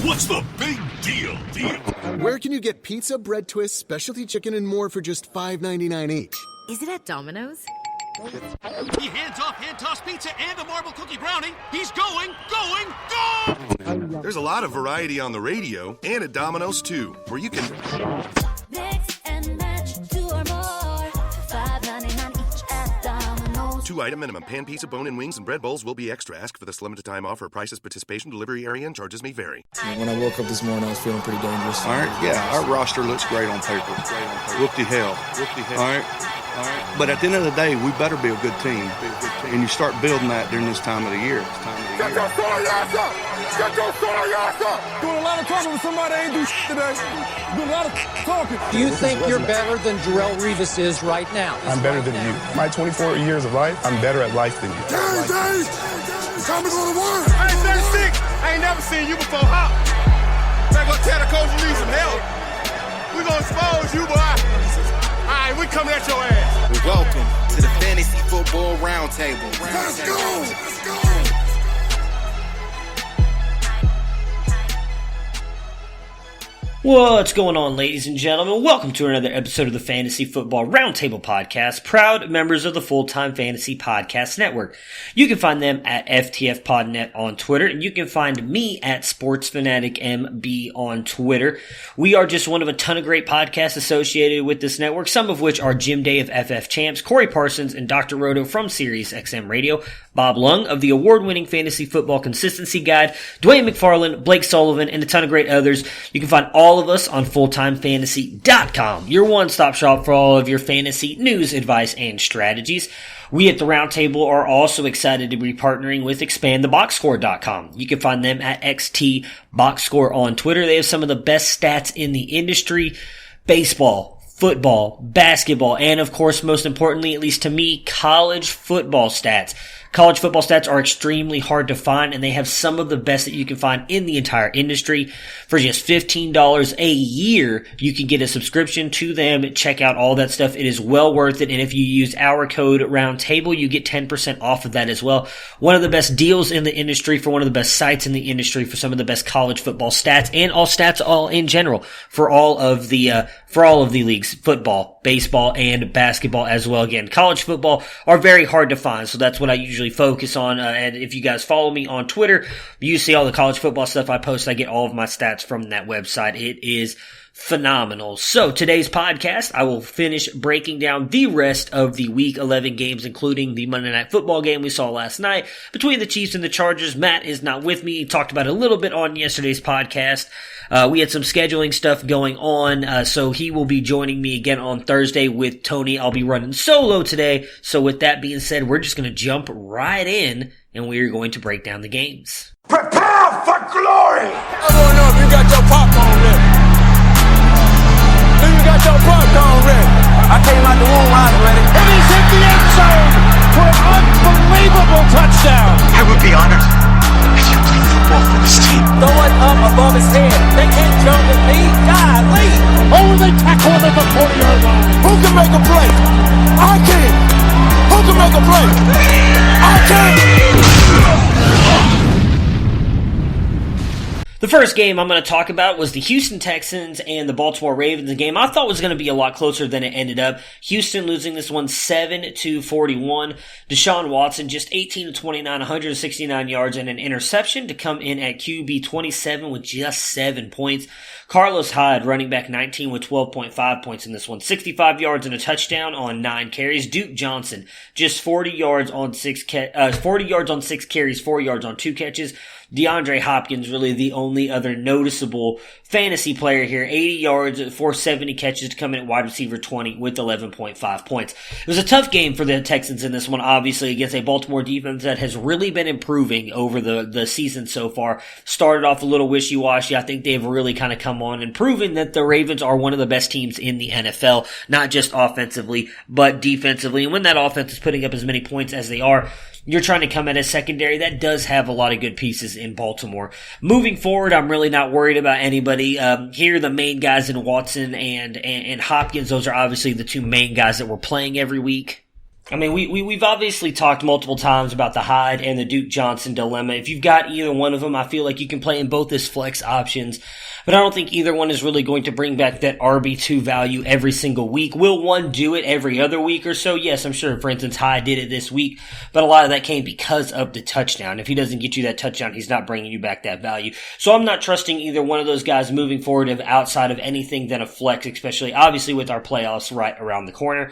What's the big deal? Where can you get pizza, bread twists, specialty chicken, and more for just $5.99 each? Is it at Domino's? He hands off hand-tossed pizza and a marble cookie brownie. He's going! There's a lot of variety on the radio and at Domino's too, where you can Mix and match 2 or more. $5.99 each at Domino's. 2-item minimum. Pan pizza, bone-in wings, and bread bowls will be extra. Ask for this limited time offer. Prices, participation, delivery area, and charges may vary. When I woke up this morning, I was feeling pretty dangerous. All right, yeah, our roster looks great on paper. Whoop the hell. All right. But at the end of the day, we better be a good team. And you start building that during this time of the year. Get your sorry ass up! Get your sorry ass up! Doing a lot of talking with somebody that ain't do shit today. Doing a lot of talking. Do you think you're better than Jarrell Revis is right now? I'm better than you. My 24 years of life, I'm better at life than you. Dave! Time to go to work! I ain't 36! I ain't never seen you before, huh? Better go tell the coach you need some help. We gonna expose you, boy. All right, we coming at your ass. Welcome to the Fantasy Football Roundtable. Let's go! Let's go! What's going on, ladies and gentlemen? Welcome to another episode of the Fantasy Football Roundtable Podcast, proud members of the Full-Time Fantasy Podcast Network. You can find them at FTFPodNet on Twitter, and you can find me at SportsFanaticMB on Twitter. We are just one of a ton of great podcasts associated with this network, some of which are Jim Day of FF Champs, Corey Parsons, and Dr. Roto from Sirius XM Radio, Bob Lung of the award-winning Fantasy Football Consistency Guide, Dwayne McFarland, Blake Sullivan, and a ton of great others. You can find all of us on FullTimeFantasy.com, your one-stop shop for all of your fantasy news, advice, and strategies. We at the Roundtable are also excited to be partnering with ExpandTheBoxScore.com. You can find them at XTBoxScore on Twitter. They have some of the best stats in the industry: baseball, football, basketball, and of course, most importantly, at least to me, college football stats. College football stats are extremely hard to find, and they have some of the best that you can find in the entire industry. For just $15 a year, you can get a subscription to them. Check out all that stuff. It is well worth it, and if you use our code Roundtable, you get 10% off of that as well. One of the best deals in the industry for one of the best sites in the industry for some of the best college football stats and all stats all in general for all of the leagues, football, baseball, and basketball as well. Again, college football are very hard to find, so that's what I usually focus on. And if you guys follow me on Twitter, you see all the college football stuff I post. I get all of my stats from that website. It is phenomenal. So today's podcast, I will finish breaking down the rest of the Week 11 games, including the Monday Night Football game we saw last night between the Chiefs and the Chargers. Matt is not with me. He talked about it a little bit on yesterday's podcast. We had some scheduling stuff going on, so he will be joining me again on Thursday with Tony. I'll be running solo today. So with that being said, we're just going to jump right in, and we're going to break down the games. Prepare for glory! I don't know if you got your popcorn ready. Do you got your popcorn ready? I came out the womb, I was ready. And he's hit the end zone for an unbelievable touchdown. I would be honored if you played football for this team. Throw it up above his head. They can't jump with me. Golly. Oh, they tackle him at the 40-yard line. Who can make a play? I can. Who can make a play? I can. The first game I'm going to talk about was the Houston Texans and the Baltimore Ravens, a game I thought was going to be a lot closer than it ended up. Houston losing this one 7-41. Deshaun Watson just 18-29, 169 yards and an interception to come in at QB 27 with just 7 points. Carlos Hyde, running back 19 with 12.5 points in this one. 65 yards and a touchdown on 9 carries. Duke Johnson, just 40 yards on 6 carries, 4 yards on 2 catches. DeAndre Hopkins, really the only other noticeable fantasy player here. 80 yards, 470 catches to come in at wide receiver 20 with 11.5 points. It was a tough game for the Texans in this one, obviously, against a Baltimore defense that has really been improving over the season so far. Started off a little wishy-washy. I think they've really kind of come on and proven that the Ravens are one of the best teams in the NFL, not just offensively, but defensively. And when that offense is putting up as many points as they are, you're trying to come at a secondary that does have a lot of good pieces in Baltimore. Moving forward, I'm really not worried about anybody. Here, the main guys in Watson and Hopkins, those are obviously the two main guys that we're playing every week. I mean, we've obviously talked multiple times about the Hyde and the Duke Johnson dilemma. If you've got either one of them, I feel like you can play in both as flex options, but I don't think either one is really going to bring back that RB2 value every single week. Will one do it every other week or so? Yes, I'm sure. For instance, Hyde did it this week, but a lot of that came because of the touchdown. If he doesn't get you that touchdown, he's not bringing you back that value. So I'm not trusting either one of those guys moving forward outside of anything than a flex, especially obviously with our playoffs right around the corner.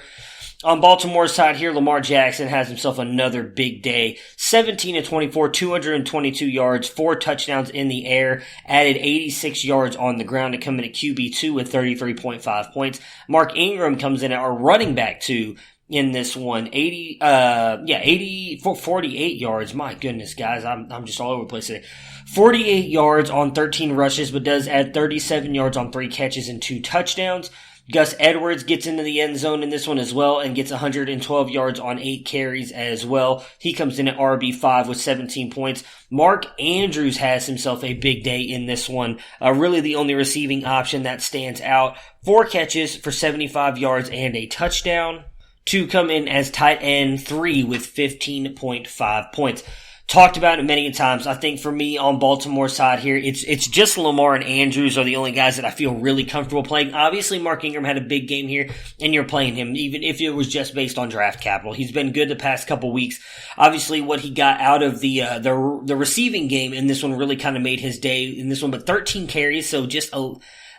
On Baltimore's side here, Lamar Jackson has himself another big day. 17-24, 222 yards, 4 touchdowns in the air, added 86 yards on the ground to come in at QB2 with 33.5 points. Mark Ingram comes in at our running back 2 in this one. 48 yards. My goodness, guys, I'm just all over the place today. 48 yards on 13 rushes, but does add 37 yards on 3 catches and 2 touchdowns. Gus Edwards gets into the end zone in this one as well and gets 112 yards on 8 carries as well. He comes in at RB5 with 17 points. Mark Andrews has himself a big day in this one. Really the only receiving option that stands out. 4 catches for 75 yards and a touchdown. To come in as tight end 3 with 15.5 points. Talked about it many times. I think for me on Baltimore's side here, it's just Lamar and Andrews are the only guys that I feel really comfortable playing. Obviously, Mark Ingram had a big game here, and you're playing him, even if it was just based on draft capital. He's been good the past couple weeks. Obviously, what he got out of the receiving game in this one really kind of made his day in this one, but 13 carries, so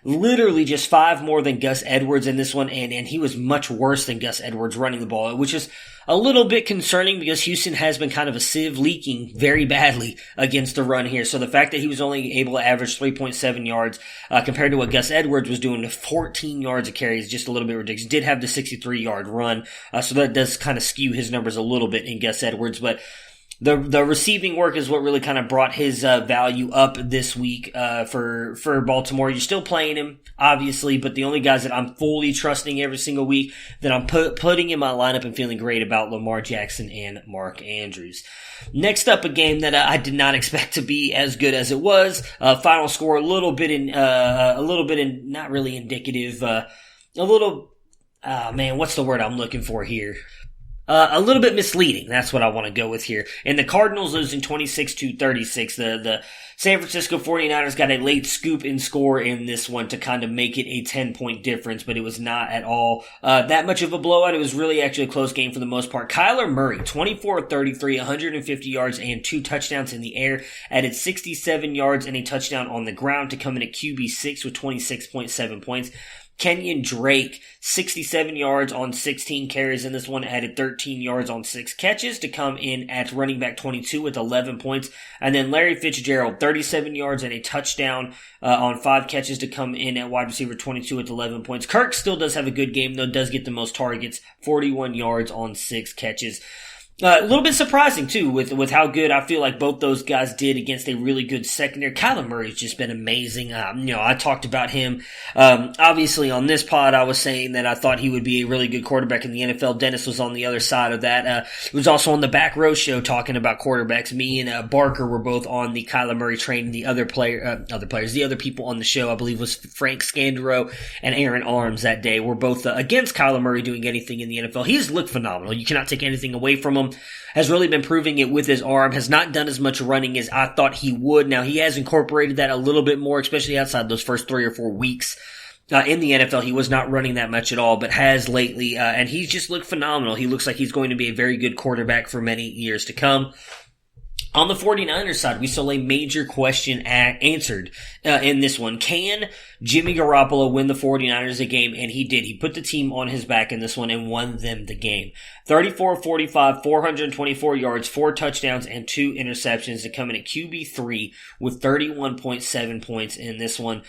literally just 5 more than Gus Edwards in this one, and he was much worse than Gus Edwards running the ball, which is a little bit concerning because Houston has been kind of a sieve, leaking very badly against the run here. So the fact that he was only able to average 3.7 yards compared to what Gus Edwards was doing to 14 yards a carry is just a little bit ridiculous. Did have the 63-yard run, so that does kind of skew his numbers a little bit in Gus Edwards, but the receiving work is what really kind of brought his value up this week for Baltimore. You're still playing him, obviously, but the only guys that I'm fully trusting every single week that I'm putting in my lineup and feeling great about, Lamar Jackson and Mark Andrews. Next up, a game that I did not expect to be as good as it was. Final score a little bit not really indicative. What's the word I'm looking for here? A little bit misleading. That's what I want to go with here. And the Cardinals losing 26-36. The San Francisco 49ers got a late scoop and score in this one to kind of make it a 10-point difference, but it was not at all that much of a blowout. It was really actually a close game for the most part. Kyler Murray, 24-33, 150 yards and 2 touchdowns in the air, added 67 yards and a touchdown on the ground to come in at QB6 with 26.7 points. Kenyon Drake, 67 yards on 16 carries in this one, added 13 yards on 6 catches to come in at running back 22 with 11 points. And then Larry Fitzgerald, 37 yards and a touchdown on 5 catches to come in at wide receiver 22 with 11 points. Kirk still does have a good game, though, does get the most targets, 41 yards on 6 catches. A little bit surprising, too, with how good I feel like both those guys did against a really good secondary. Kyler Murray's just been amazing. I talked about him. Obviously, on this pod, I was saying that I thought he would be a really good quarterback in the NFL. Dennis was on the other side of that. He was also on the Back Row Show talking about quarterbacks. Me and Barker were both on the Kyler Murray train. The other people on the show, I believe, was Frank Scandero and Aaron Arms that day. Were both against Kyler Murray doing anything in the NFL. He's looked phenomenal. You cannot take anything away from him. Has really been proving it with his arm, has not done as much running as I thought he would. Now, he has incorporated that a little bit more, especially outside those first 3 or 4 weeks. In the NFL, he was not running that much at all, but has lately, and he's just looked phenomenal. He looks like he's going to be a very good quarterback for many years to come. On the 49ers side, we saw a major question answered in this one. Can Jimmy Garoppolo win the 49ers a game? And he did. He put the team on his back in this one and won them the game. 34-45, 424 yards, 4 touchdowns, and 2 interceptions to come in at QB3 with 31.7 points in this one.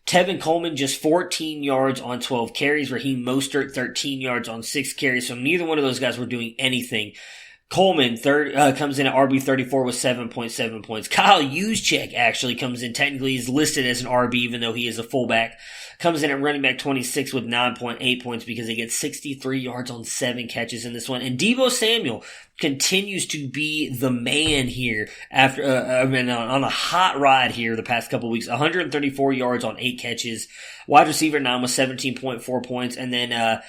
Tevin Coleman just 14 yards on 12 carries. Raheem Mostert 13 yards on 6 carries. So neither one of those guys were doing anything. Coleman comes in at RB34 with 7.7 points. Kyle Juszczyk actually comes in. Technically, he's listed as an RB, even though he is a fullback. Comes in at running back 26 with 9.8 points because he gets 63 yards on 7 catches in this one. And Deebo Samuel continues to be the man here after on a hot ride here the past couple of weeks. 134 yards on 8 catches. Wide receiver 9 with 17.4 points. And then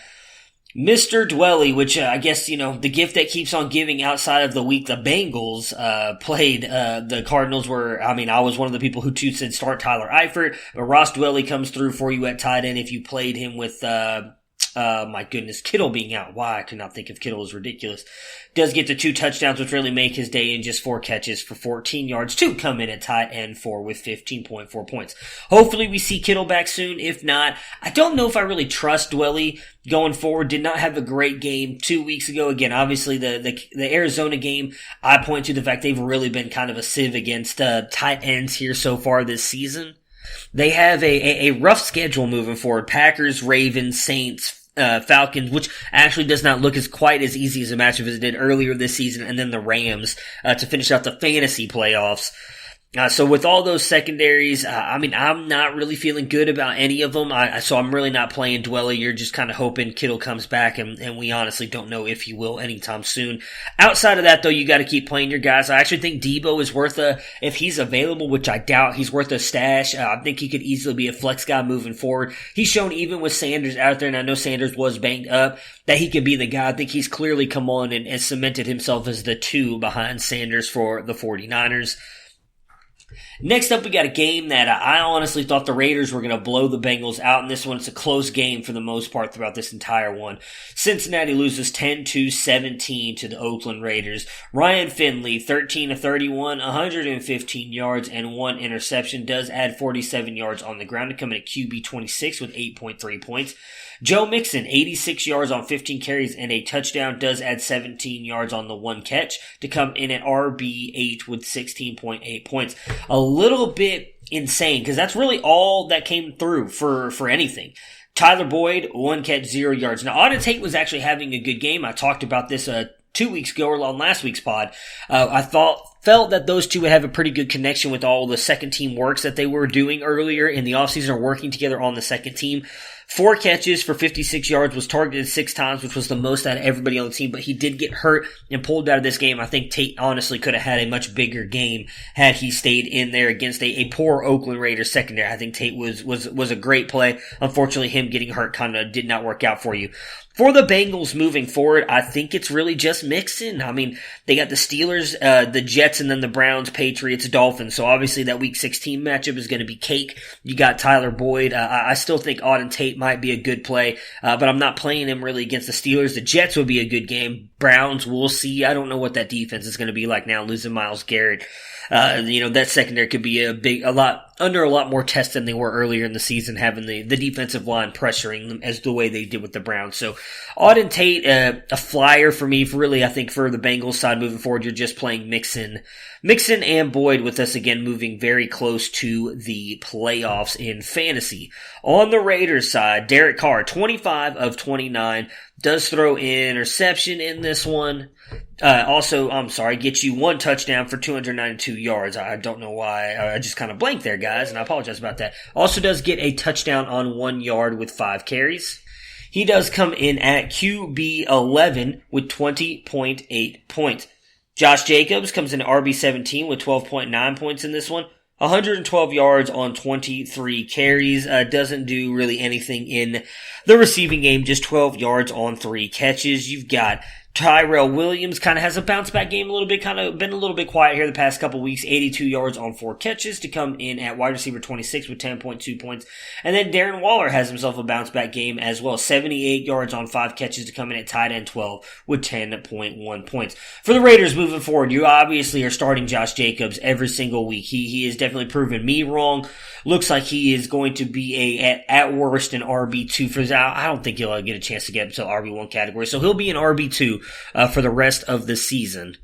Mr. Dwelly, which I guess, the gift that keeps on giving outside of the week the Bengals played, the Cardinals were, I was one of the people who said start Tyler Eifert, but Ross Dwelly comes through for you at tight end if you played him with, my goodness, Kittle being out. Why? I could not think of Kittle. Is ridiculous. Does get the 2 touchdowns, which really make his day, in just 4 catches for 14 yards to come in at tight end for with 15.4 points. Hopefully we see Kittle back soon. If not, I don't know if I really trust Dwelly going forward. Did not have a great game 2 weeks ago. Again, obviously the Arizona game, I point to the fact they've really been kind of a sieve against tight ends here so far this season. They have a rough schedule moving forward. Packers, Ravens, Saints, Falcons, which actually does not look as quite as easy as a matchup as it did earlier this season, and then the Rams to finish out the fantasy playoffs. So with all those secondaries, I'm not really feeling good about any of them. So I'm really not playing Dwelly. You're just kind of hoping Kittle comes back, and we honestly don't know if he will anytime soon. Outside of that, though, you got to keep playing your guys. I actually think Deebo is worth if he's available, which I doubt, he's worth a stash. I think he could easily be a flex guy moving forward. He's shown even with Sanders out there, and I know Sanders was banged up, that he could be the guy. I think he's clearly come on and cemented himself as the 2 behind Sanders for the 49ers. Next up, we got a game that I honestly thought the Raiders were going to blow the Bengals out in this one. It's a close game for the most part throughout this entire one. Cincinnati loses 10-17 to the Oakland Raiders. Ryan Finley, 13 of 31, 115 yards and 1 interception, does add 47 yards on the ground to come in at QB 26 with 8.3 points. Joe Mixon, 86 yards on 15 carries and a touchdown, does add 17 yards on the 1 catch to come in at RB8 with 16.8 points. A little bit insane, because that's really all that came through for anything. Tyler Boyd, 1 catch, 0 yards. Now, Auden Tate was actually having a good game. I talked about this 2 weeks ago or on last week's pod. I felt that those two would have a pretty good connection with all the second team works that they were doing earlier in the offseason, or working together on the second team. 4 catches for 56 yards, was targeted 6 times, which was the most out of everybody on the team, but he did get hurt and pulled out of this game. I think Tate honestly could have had a much bigger game had he stayed in there against a poor Oakland Raiders secondary. I think Tate was a great play. Unfortunately, him getting hurt kind of did not work out for you. For the Bengals moving forward, I think it's really just Mixon. They got the Steelers, the Jets, and then the Browns, Patriots, Dolphins. So obviously that Week 16 matchup is going to be cake. You got Tyler Boyd. I still think Auden Tate might be a good play, but I'm not playing him really against the Steelers. The Jets would be a good game. Browns, we'll see. I don't know what that defense is going to be like now, losing Myles Garrett. That secondary could be a lot more tests than they were earlier in the season, having the defensive line pressuring them as the way they did with the Browns. So Auden Tate, a flyer for me. I think for the Bengals side moving forward, you're just playing Mixon and Boyd, with us again moving very close to the playoffs in fantasy. On the Raiders side, Derek Carr, 25 of 29, does throw interception in this one. Gets you 1 touchdown for 292 yards. I don't know why. I just kind of blanked there, guys, and I apologize about that. Also does get a touchdown on 1 yard with 5 carries. He does come in at QB 11 with 20.8 points. Josh Jacobs comes in at RB 17 with 12.9 points in this one. 112 yards on 23 carries. Doesn't do really anything in the receiving game, just 12 yards on 3 catches. You've got Tyrell Williams, kind of has a bounce back game a little bit, kind of been a little bit quiet here the past couple weeks. 82 yards on 4 catches to come in at wide receiver 26 with 10.2 points. And then Darren Waller has himself a bounce back game as well. 78 yards on 5 catches to come in at tight end 12 with 10.1 points. For the Raiders moving forward, you obviously are starting Josh Jacobs every single week. He has definitely proven me wrong. Looks like he is going to be at worst an RB2 for I don't think he'll get a chance to get up to RB1 category. So he'll be an RB2 for the rest of the season.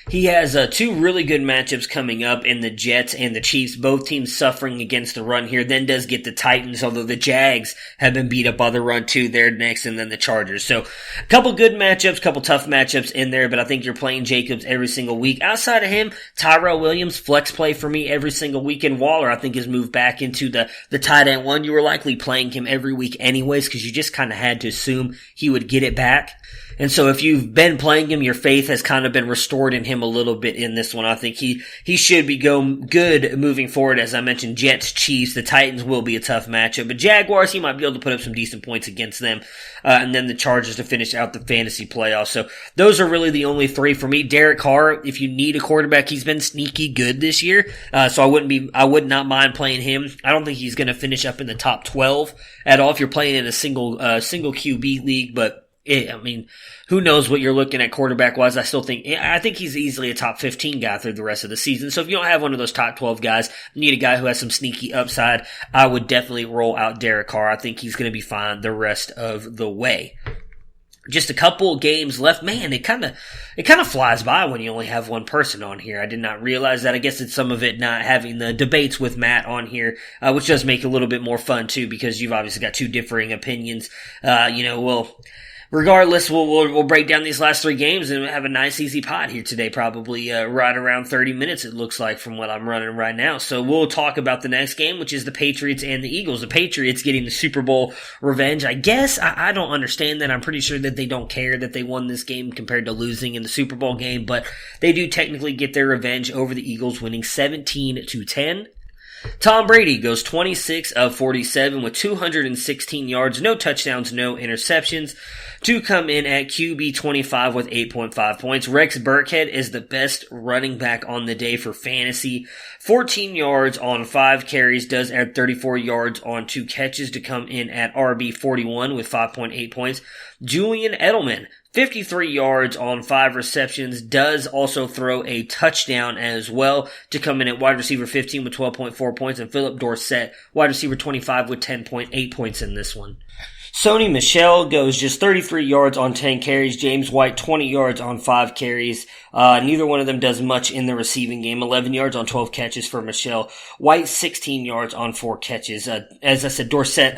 He has 2 really good matchups coming up in the Jets and the Chiefs, both teams suffering against the run here. Then does get the Titans, although the Jags have been beat up by the run too. They're next, and then the Chargers. So a couple good matchups, couple tough matchups in there, but I think you're playing Jacobs every single week. Outside of him, Tyrell Williams, flex play for me every single week. And Waller, I think, has moved back into the tight end one. You were likely playing him every week anyways, because you just kind of had to assume he would get it back. And so if you've been playing him, your faith has kind of been restored in him a little bit in this one. I think he should be good moving forward. As I mentioned, Jets, Chiefs, the Titans will be a tough matchup, but Jaguars, he might be able to put up some decent points against them. And then the Chargers to finish out the fantasy playoffs. So those are really the only three for me. Derek Carr, if you need a quarterback, he's been sneaky good this year. So I would not mind playing him. I don't think he's going to finish up in the top 12 at all if you're playing in a single QB league, but who knows what you're looking at quarterback-wise. I think he's easily a top 15 guy through the rest of the season. So if you don't have one of those top 12 guys, you need a guy who has some sneaky upside, I would definitely roll out Derek Carr. I think he's going to be fine the rest of the way. Just a couple games left. Man, it kind of flies by when you only have one person on here. I did not realize that. I guess it's some of it not having the debates with Matt on here, which does make it a little bit more fun too, because you've obviously got two differing opinions. Regardless, we'll break down these last three games and have a nice easy pod here today, probably right around 30 minutes it looks like from what I'm running right now. So we'll talk about the next game, which is the Patriots and the Eagles. The Patriots getting the Super Bowl revenge. I guess I don't understand that. I'm pretty sure that they don't care that they won this game compared to losing in the Super Bowl game, but they do technically get their revenge over the Eagles, winning 17-10. Tom Brady goes 26 of 47 with 216 yards, no touchdowns, no interceptions, to come in at QB 25 with 8.5 points. Rex Burkhead is the best running back on the day for fantasy. 14 yards on 5 carries, does add 34 yards on 2 catches to come in at RB 41 with 5.8 points. Julian Edelman, 53 yards on 5 receptions, does also throw a touchdown as well to come in at wide receiver 15 with 12.4 points, and Philip Dorsett, wide receiver 25 with 10.8 points in this one. Sony Michel goes just 33 yards on 10 carries. James White, 20 yards on 5 carries. Neither one of them does much in the receiving game. 11 yards on 12 catches for Michel. White, 16 yards on 4 catches. As I said, Dorsett,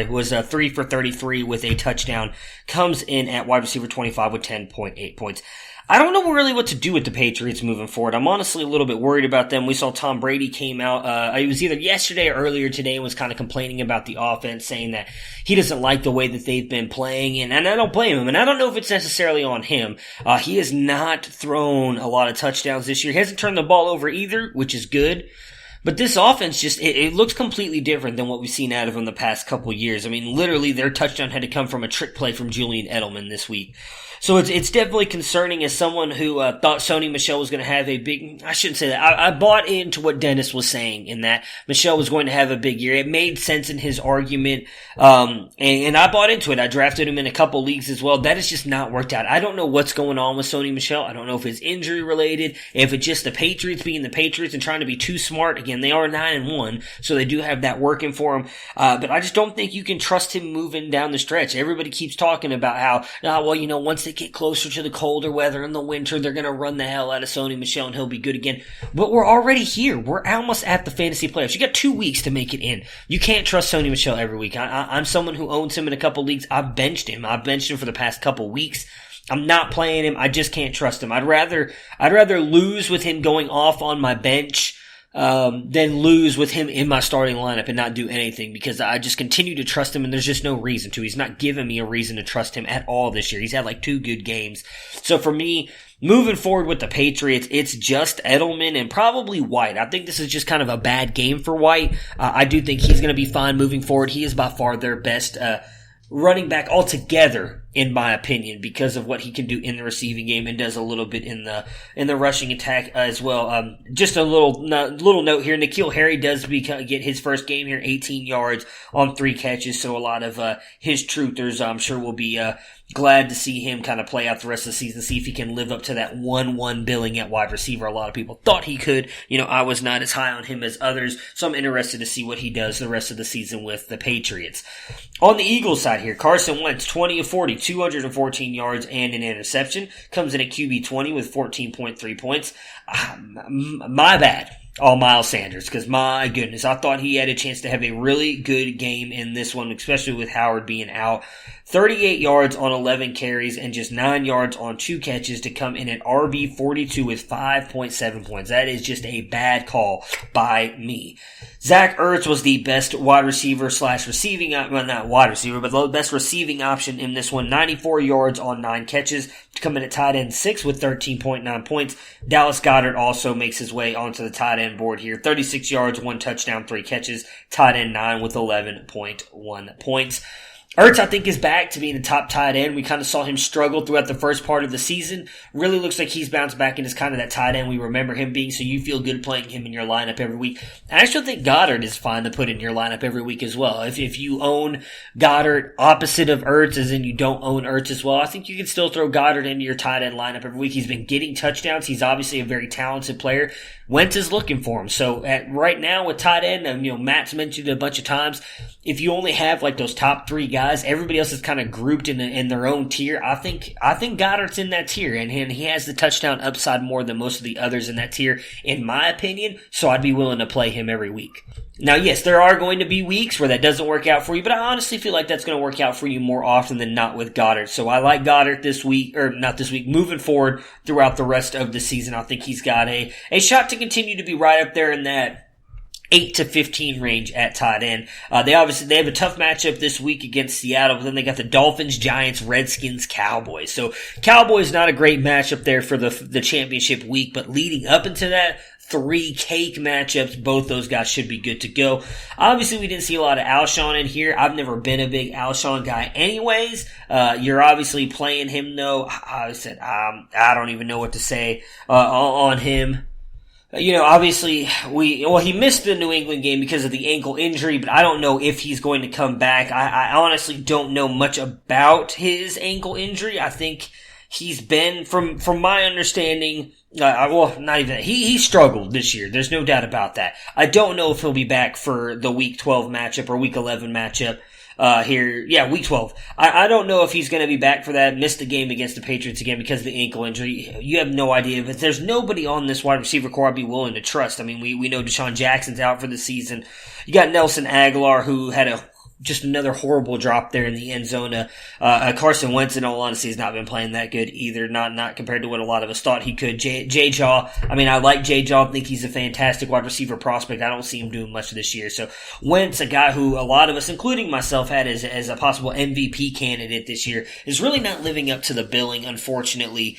was 3 for 33 with a touchdown. Comes in at wide receiver 25 with 10.8 points. I don't know really what to do with the Patriots moving forward. I'm honestly a little bit worried about them. We saw Tom Brady came out, it was either yesterday or earlier today, and was kind of complaining about the offense, saying that he doesn't like the way that they've been playing, and I don't blame him, and I don't know if it's necessarily on him. He has not thrown a lot of touchdowns this year. He hasn't turned the ball over either, which is good. But this offense it looks completely different than what we've seen out of them the past couple years. I mean, literally their touchdown had to come from a trick play from Julian Edelman this week. So it's definitely concerning as someone who thought Sony Michel was going to have a big... I shouldn't say that. I bought into what Dennis was saying in that Michel was going to have a big year. It made sense in his argument, and I bought into it. I drafted him in a couple leagues as well. That has just not worked out. I don't know what's going on with Sony Michel. I don't know if it's injury related, if it's just the Patriots being the Patriots and trying to be too smart. Again, they are 9-1, so they do have that working for them. But I just don't think you can trust him moving down the stretch. Everybody keeps talking about how, once they get closer to the colder weather in the winter, they're going to run the hell out of Sony Michel and he'll be good again. But we're already here. We're almost at the fantasy playoffs. You got 2 weeks to make it in. You can't trust Sony Michel every week. I'm someone who owns him in a couple leagues. I've benched him for the past couple weeks. I'm not playing him. I just can't trust him. I'd rather lose with him going off on my bench than lose with him in my starting lineup and not do anything, because I just continue to trust him and there's just no reason to. He's not giving me a reason to trust him at all this year. He's had like 2 good games. So for me, moving forward with the Patriots, it's just Edelman and probably White. I think this is just kind of a bad game for White. I do think he's going to be fine moving forward. He is by far their best running back altogether, in my opinion, because of what he can do in the receiving game and does a little bit in the rushing attack as well. Just a little note here: N'Keal Harry does get his first game here, 18 yards on 3 catches. So a lot of his truthers, I'm sure, will be glad to see him kind of play out the rest of the season, see if he can live up to that 1-1 billing at wide receiver. A lot of people thought he could. I was not as high on him as others, so I'm interested to see what he does the rest of the season with the Patriots. On the Eagles side here, Carson Wentz, 20 of 40, 214 yards and an interception. Comes in at QB 20 with 14.3 points. My bad. Miles Sanders, because my goodness, I thought he had a chance to have a really good game in this one, especially with Howard being out. 38 yards on 11 carries and just 9 yards on 2 catches to come in at RB42 with 5.7 points. That is just a bad call by me. Zach Ertz was the best wide receiver slash receiving, well, not wide receiver, but the best receiving option in this one. 94 yards on 9 catches to come in at tight end 6 with 13.9 points. Dallas Goedert also makes his way onto the tight end board here. 36 yards, 1 touchdown, 3 catches. Tight end 9 with 11.1 points. Ertz, I think, is back to being a top tight end. We kind of saw him struggle throughout the first part of the season. Really looks like he's bounced back and is kind of that tight end we remember him being, so you feel good playing him in your lineup every week. I actually think Goddard is fine to put in your lineup every week as well. If you own Goddard opposite of Ertz, as in you don't own Ertz as well, I think you can still throw Goddard into your tight end lineup every week. He's been getting touchdowns. He's obviously a very talented player. Wentz is looking for him. So right now with tight end, Matt's mentioned it a bunch of times, if you only have like those top 3 guys, everybody else is kind of grouped in their own tier. I think Goddard's in that tier, and he has the touchdown upside more than most of the others in that tier, in my opinion, so I'd be willing to play him every week. Now, yes, there are going to be weeks where that doesn't work out for you, but I honestly feel like that's going to work out for you more often than not with Goddard. So I like Goddard moving forward throughout the rest of the season. I think he's got a shot to continue to be right up there in that 8 to 15 range at tight end. They have a tough matchup this week against Seattle, but then they got the Dolphins, Giants, Redskins, Cowboys. So Cowboys not a great matchup there for the championship week, but leading up into that, 3 cake matchups, both those guys should be good to go. Obviously, we didn't see a lot of Alshon in here. I've never been a big Alshon guy anyways. You're obviously playing him though. I don't even know what to say, on him. Obviously, he missed the New England game because of the ankle injury, but I don't know if he's going to come back. I honestly don't know much about his ankle injury. I think he's been, from my understanding, not even that. He struggled this year. There's no doubt about that. I don't know if he'll be back for the Week 12 matchup or Week 11 matchup. Week 12. I don't know if he's going to be back for that. Missed the game against the Patriots again because of the ankle injury. You have no idea. But there's nobody on this wide receiver core I'd be willing to trust. I mean, we know Deshaun Jackson's out for the season. You got Nelson Aguilar, who had just another horrible drop there in the end zone. Carson Wentz, in all honesty, has not been playing that good either. Not compared to what a lot of us thought he could. J-Jaw. I like J-Jaw. I think he's a fantastic wide receiver prospect. I don't see him doing much this year. So Wentz, a guy who a lot of us, including myself, had as a possible MVP candidate this year, is really not living up to the billing, unfortunately,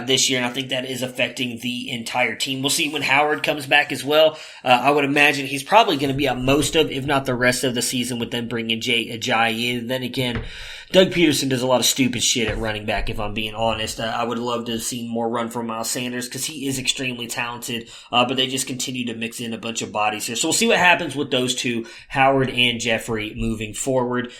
this year. And I think that is affecting the entire team. We'll see when Howard comes back as well. I would imagine he's probably going to be out most of, if not the rest of the season, with them bringing Ajayi in. Then again, Doug Peterson does a lot of stupid shit at running back, if I'm being honest. I would love to have seen more run from Miles Sanders because he is extremely talented, but they just continue to mix in a bunch of bodies here. So we'll see what happens with those two, Howard and Jeffrey, moving forward.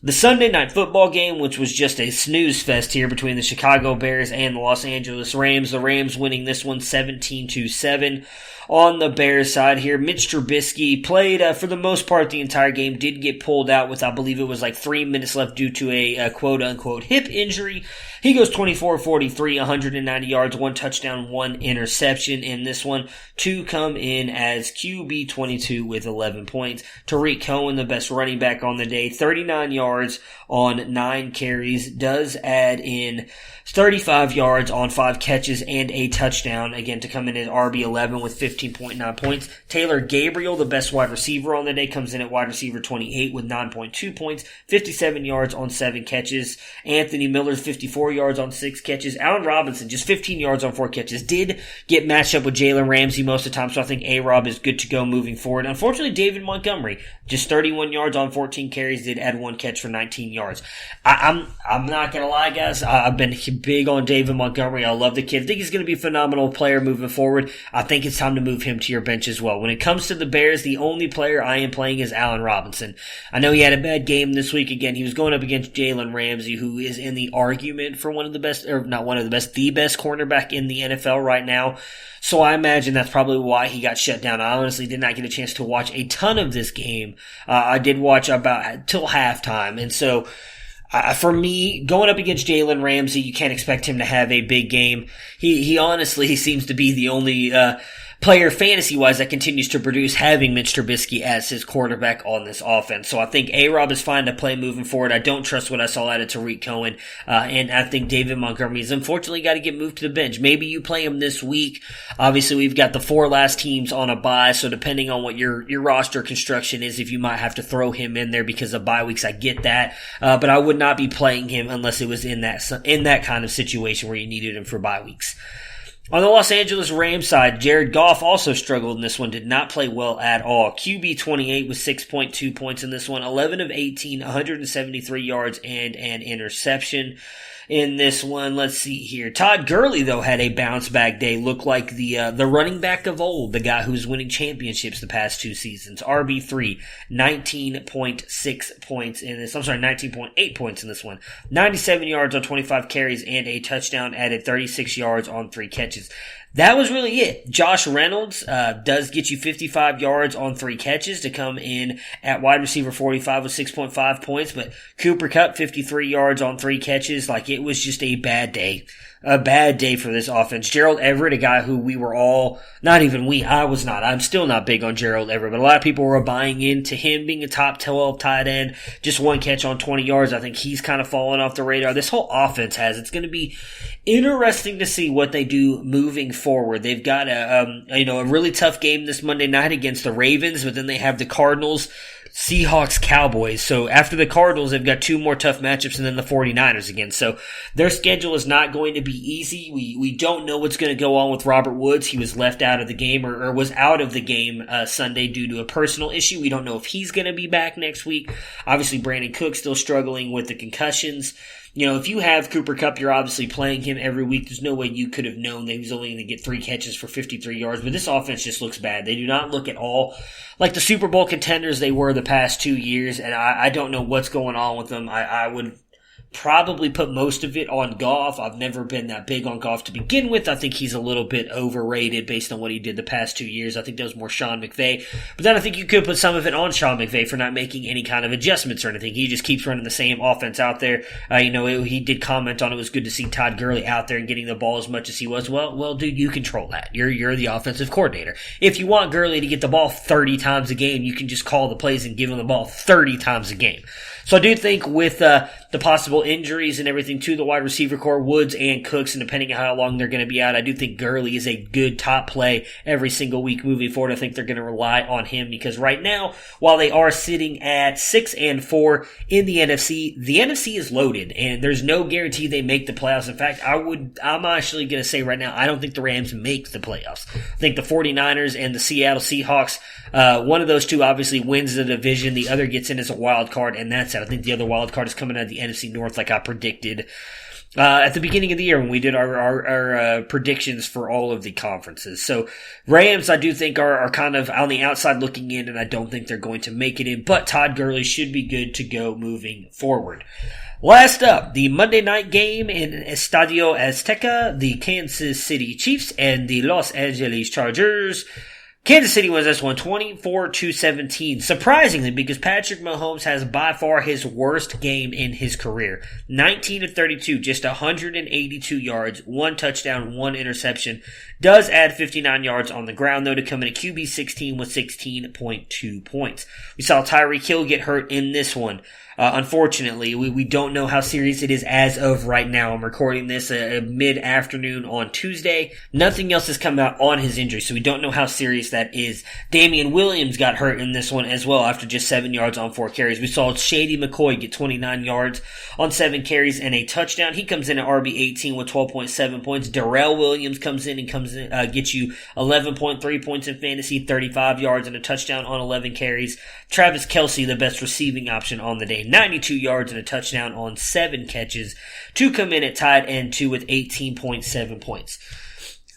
The Sunday Night Football game, which was just a snooze fest here between the Chicago Bears and the Los Angeles Rams. The Rams winning this one 17-7. On the Bears side here, Mitch Trubisky played for the most part the entire game, did get pulled out with, I believe it was like 3 minutes left due to a quote-unquote hip injury. He goes 24-43, 190 yards, 1 touchdown, 1 interception in this one to come in as QB 22 with 11 points. Tariq Cohen, the best running back on the day, 39 yards on 9 carries, does add in 35 yards on 5 catches and a touchdown, again, to come in at RB11 with 15.9 points. Taylor Gabriel, the best wide receiver on the day, comes in at wide receiver 28 with 9.2 points, 57 yards on 7 catches. Anthony Miller, 54 yards on 6 catches. Allen Robinson, just 15 yards on 4 catches. Did get matched up with Jalen Ramsey most of the time, so I think A-Rob is good to go moving forward. Unfortunately, David Montgomery, just 31 yards on 14 carries, did add 1 catch for 19 yards. I'm not going to lie, guys. I've been big on David Montgomery. I love the kid. I think he's going to be a phenomenal player moving forward. I think it's time to move him to your bench as well. When it comes to the Bears, the only player I am playing is Allen Robinson. I know he had a bad game this week. Again, he was going up against Jalen Ramsey, who is in the argument for one of the best, or not one of the best, the best cornerback in the NFL right now. So I imagine that's probably why he got shut down. I honestly did not get a chance to watch a ton of this game. I did watch about till halftime. And so for me, going up against Jalen Ramsey, you can't expect him to have a big game. He honestly seems to be the only player fantasy-wise that continues to produce having Mitch Trubisky as his quarterback on this offense. So I think A-Rob is fine to play moving forward. I don't trust what I saw out of Tariq Cohen. And I think David Montgomery has unfortunately got to get moved to the bench. Maybe you play him this week. Obviously, we've got the 4 last teams on a bye, so depending on what your roster construction is, if you might have to throw him in there because of bye weeks, I get that. But I would not be playing him unless it was in that kind of situation where you needed him for bye weeks. On the Los Angeles Rams side, Jared Goff also struggled in this one, did not play well at all. QB 28 with 6.2 points in this one, 11 of 18, 173 yards and an interception. In this one, let's see here. Todd Gurley, though, had a bounce-back day. Looked like the running back of old, the guy who's winning championships the past 2 seasons. RB3, 19.6 points in this. I'm sorry, 19.8 points in this one. 97 yards on 25 carries and a touchdown, added 36 yards on 3 catches. That was really it. Josh Reynolds does get you 55 yards on 3 catches to come in at wide receiver 45 with 6.5 points, but Cooper Kupp 53 yards on 3 catches. Like, it was just a bad day. A bad day for this offense. Gerald Everett, a guy who we were all, not even we, I was not. I'm still not big on Gerald Everett, but a lot of people were buying into him being a top 12 tight end. Just 1 catch on 20 yards. I think he's kind of fallen off the radar. This whole offense has. It's going to be interesting to see what they do moving forward. They've got a really tough game this Monday night against the Ravens, but then they have the Cardinals, Seahawks, Cowboys. So after the Cardinals, they've got 2 more tough matchups and then the 49ers again. So their schedule is not going to be easy. We don't know what's going to go on with Robert Woods. He was left out of the game or was out of the game Sunday due to a personal issue. We don't know if he's going to be back next week. Obviously, Brandon Cook still struggling with the concussions. You know, if you have Cooper Kupp, you're obviously playing him every week. There's no way you could have known that he was only going to get 3 catches for 53 yards. But this offense just looks bad. They do not look at all like the Super Bowl contenders they were the past 2 years. And I don't know what's going on with them. I would probably put most of it on Goff. I've never been that big on Goff to begin with. I think he's a little bit overrated based on what he did the past 2 years. I think that was more Sean McVay. But then I think you could put some of it on Sean McVay for not making any kind of adjustments or anything. He just keeps running the same offense out there. He did comment on it was good to see Todd Gurley out there and getting the ball as much as he was. Well, dude, you control that. You're the offensive coordinator. If you want Gurley to get the ball 30 times a game, you can just call the plays and give him the ball 30 times a game. So I do think with the possible injuries and everything to the wide receiver core, Woods and Cooks, and depending on how long they're going to be out, I do think Gurley is a good top play every single week moving forward. I think they're going to rely on him because right now, while they are sitting at 6-4 in the NFC is loaded and there's no guarantee they make the playoffs. In fact, I'm actually going to say right now, I don't think the Rams make the playoffs. I think the 49ers and the Seattle Seahawks, one of those two obviously wins the division. The other gets in as a wild card, and that's it. I think the other wild card is coming out of the NFC North like I predicted at the beginning of the year when we did our predictions for all of the conferences. So Rams, I do think are kind of on the outside looking in, and I don't think they're going to make it in, but Todd Gurley should be good to go moving forward. Last up, the Monday night game in Estadio Azteca, the Kansas City Chiefs and the Los Angeles Chargers. Kansas City wins this one 24-17, surprisingly, because Patrick Mahomes has by far his worst game in his career. 19-32, just 182 yards, 1 touchdown, 1 interception. Does add 59 yards on the ground, though, to come in at QB 16 with 16.2 points. We saw Tyreek Hill get hurt in this one. Unfortunately, we don't know how serious it is as of right now. I'm recording this mid-afternoon on Tuesday. Nothing else has come out on his injury, so we don't know how serious that is. Damian Williams got hurt in this one as well after just 7 yards on 4 carries. We saw Shady McCoy get 29 yards on 7 carries and a touchdown. He comes in at RB18 with 12.7 points. Darrell Williams comes in and gets you 11.3 points in fantasy, 35 yards and a touchdown on 11 carries. Travis Kelce, the best receiving option on the day, 92 yards and a touchdown on 7 catches to come in at tight end 2 with 18.7 points.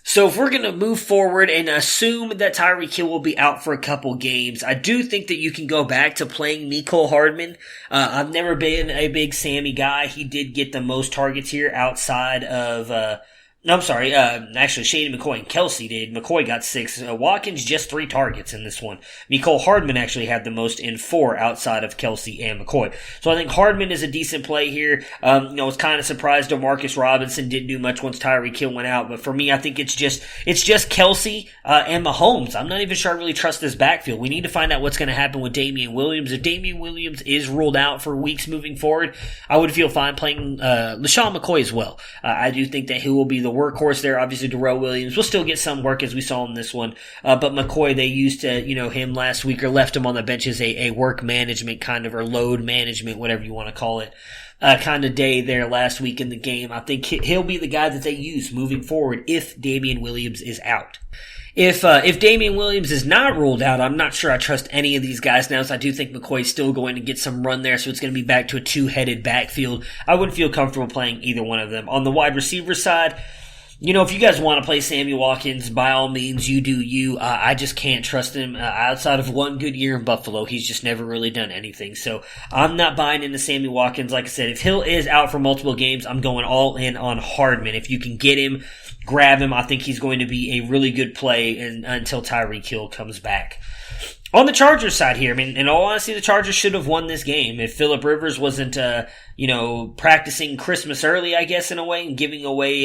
So if we're going to move forward and assume that Tyreek Hill will be out for a couple games, I do think that you can go back to playing Mecole Hardman. I've never been a big Sammy guy. He did get the most targets here outside of No, I'm sorry. Actually, Shady McCoy and Kelsey did. McCoy got 6. Watkins just 3 targets in this one. Mecole Hardman actually had the most in 4 outside of Kelsey and McCoy. So I think Hardman is a decent play here. I was kind of surprised DeMarcus Robinson didn't do much once Tyreek Hill went out. But for me, I think it's just Kelsey and Mahomes. I'm not even sure I really trust this backfield. We need to find out what's going to happen with Damian Williams. If Damian Williams is ruled out for weeks moving forward, I would feel fine playing LaShawn McCoy as well. I do think that he will be the workhorse there. Obviously, Darrell Williams will still get some work as we saw in this one. But McCoy, they used him last week or left him on the bench as a work management kind of, or load management, whatever you want to call it, kind of day there last week in the game. I think he'll be the guy that they use moving forward if Damian Williams is out. If Damian Williams is not ruled out, I'm not sure I trust any of these guys now, so I do think McCoy's still going to get some run there, so it's going to be back to a 2-headed backfield. I wouldn't feel comfortable playing either one of them. On the wide receiver side, if you guys want to play Sammy Watkins, by all means, you do you. I just can't trust him. Outside of one good year in Buffalo, he's just never really done anything. So I'm not buying into Sammy Watkins. Like I said, if Hill is out for multiple games, I'm going all in on Hardman. If you can get him, grab him. I think he's going to be a really good play until Tyreek Hill comes back. On the Chargers side here, in all honesty, the Chargers should have won this game if Phillip Rivers wasn't, practicing Christmas early, I guess, in a way, and giving away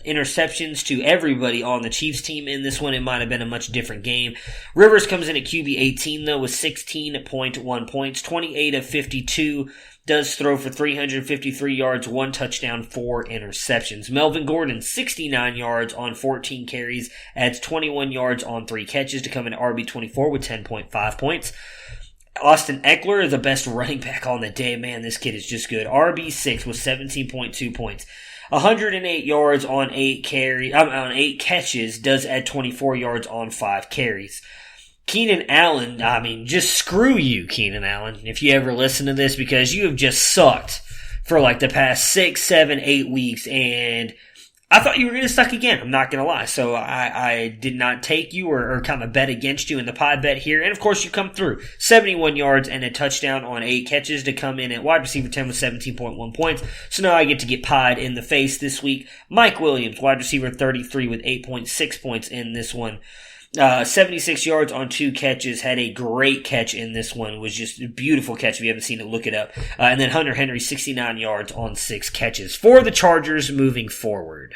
interceptions to everybody on the Chiefs team in this one. It might have been a much different game. Rivers comes in at QB 18, though, with 16.1 points, 28 of 52. Does throw for 353 yards, 1 touchdown, 4 interceptions. Melvin Gordon, 69 yards on 14 carries, adds 21 yards on 3 catches to come in RB24 with 10.5 points. Austin Eckler, the best running back on the day. Man, this kid is just good. RB6 with 17.2 points. 108 yards on 8 catches, does add 24 yards on 5 carries. Keenan Allen, just screw you, Keenan Allen, if you ever listen to this, because you have just sucked for like the past 6, 7, 8 weeks, and I thought you were going to suck again. I'm not going to lie. So I did not take you or kind of bet against you in the pie bet here. And of course, you come through 71 yards and a touchdown on 8 catches to come in at wide receiver 10 with 17.1 points. So now I get to get pied in the face this week. Mike Williams, wide receiver 33 with 8.6 points in this one. 76 yards on 2 catches, had a great catch in this one. It was just a beautiful catch. If you haven't seen it, look it up. And then Hunter Henry, 69 yards on 6 catches for the Chargers moving forward.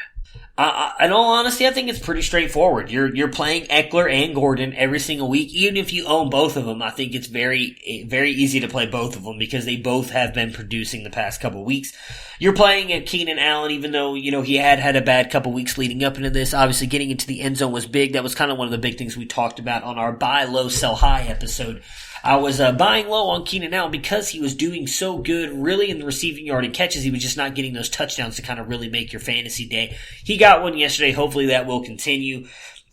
In all honesty, I think it's pretty straightforward. You're playing Eckler and Gordon every single week. Even if you own both of them, I think it's very, very easy to play both of them because they both have been producing the past couple weeks. You're playing at Keenan Allen, even though, he had a bad couple weeks leading up into this. Obviously, getting into the end zone was big. That was kind of one of the big things we talked about on our buy low, sell high episode. I was buying low on Keenan Allen because he was doing so good really in the receiving yard and catches. He was just not getting those touchdowns to kind of really make your fantasy day. He got one yesterday. Hopefully that will continue.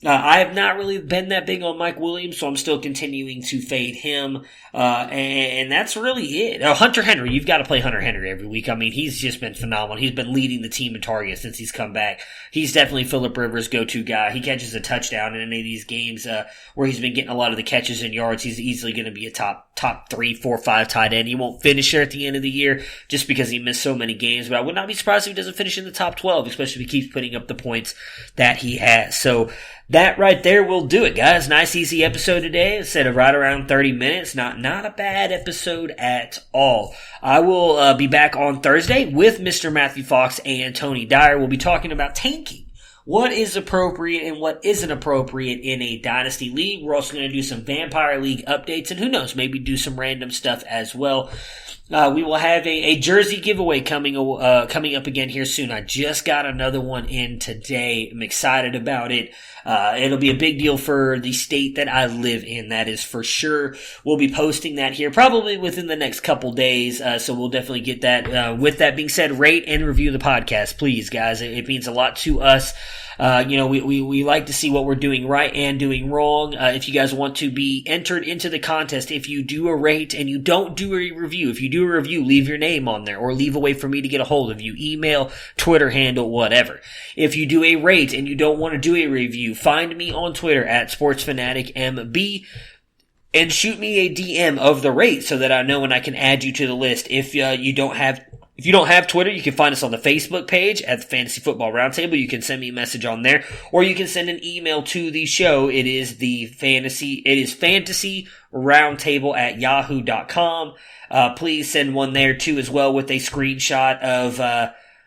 I have not really been that big on Mike Williams, so I'm still continuing to fade him. And that's really it. Hunter Henry, you've got to play Hunter Henry every week. He's just been phenomenal. He's been leading the team in targets since he's come back. He's definitely Phillip Rivers' go-to guy. He catches a touchdown in any of these games where he's been getting a lot of the catches and yards. He's easily going to be a top 3, 4, 5 tight end. He won't finish there at the end of the year just because he missed so many games, but I would not be surprised if he doesn't finish in the top 12, especially if he keeps putting up the points that he has. So that right there will do it, guys. Nice, easy episode today. Instead of right around 30 minutes. Not a bad episode at all. I will be back on Thursday with Mr. Matthew Fox and Tony Dyer. We'll be talking about tanking. What is appropriate and what isn't appropriate in a Dynasty League. We're also going to do some Vampire League updates and who knows, maybe do some random stuff as well. We will have a jersey giveaway coming up again here soon. I just got another one in today. I'm excited about it. It'll be a big deal for the state that I live in. That is for sure. We'll be posting that here probably within the next couple days. So we'll definitely get that. With that being said, rate and review the podcast, please, guys. It means a lot to us. We like to see what we're doing right and doing wrong. If you guys want to be entered into the contest, if you do a rate and you don't do a review, if you do a review, leave your name on there or leave a way for me to get a hold of you. Email, Twitter handle, whatever. If you do a rate and you don't want to do a review, find me on Twitter at SportsFanaticMB. And shoot me a DM of the rate so that I know when I can add you to the list. If you don't have If you don't have Twitter, you can find us on the Facebook page at the Fantasy Football Roundtable. You can send me a message on there, or you can send an email to the show. It is fantasyroundtable@yahoo.com. Please send one there too as well with a screenshot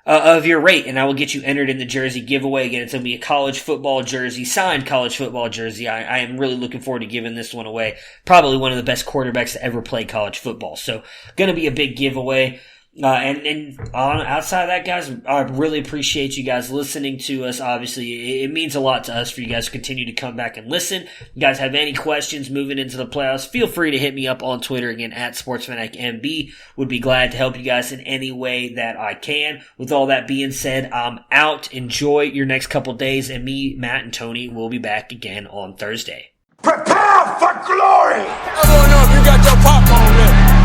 of your rate, and I will get you entered in the jersey giveaway. Again, it's going to be a college football jersey, signed college football jersey. I am really looking forward to giving this one away. Probably one of the best quarterbacks to ever play college football. So, going to be a big giveaway. Outside of that, guys, I really appreciate you guys listening to us. Obviously, it means a lot to us for you guys to continue to come back and listen. If you guys have any questions moving into the playoffs, feel free to hit me up on Twitter, again, at SportsFanaticMB. Would be glad to help you guys in any way that I can. With all that being said, I'm out. Enjoy your next couple days, and me, Matt, and Tony will be back again on Thursday. Prepare for glory! I want to know if you got your popcorn ready.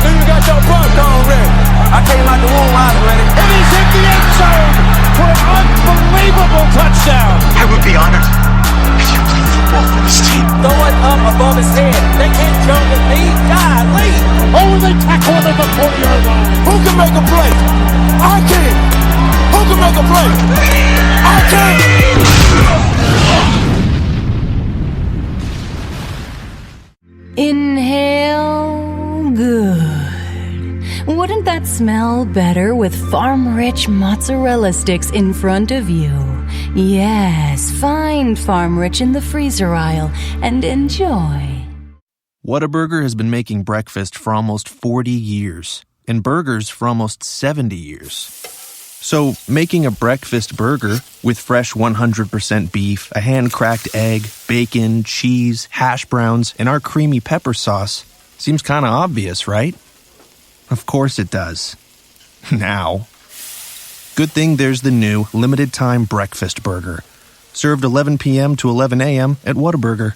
Do you got your popcorn ready? I came out the womb, I was ready. And he's hit the end zone for an unbelievable touchdown. I would be honored if you played football for this team. Throw it up above his head. They can't jump at me. Golly. Oh, they tackle him at the 40-yard line. Who can make a play? I can. Who can make a play? I can. Inhale. Good. Wouldn't that smell better with farm-rich mozzarella sticks in front of you? Yes, find farm-rich in the freezer aisle and enjoy. Whataburger has been making breakfast for almost 40 years and burgers for almost 70 years. So making a breakfast burger with fresh 100% beef, a hand-cracked egg, bacon, cheese, hash browns, and our creamy pepper sauce seems kind of obvious, right? Of course it does. Now. Good thing there's the new limited-time breakfast burger, served 11 p.m. to 11 a.m. at Whataburger.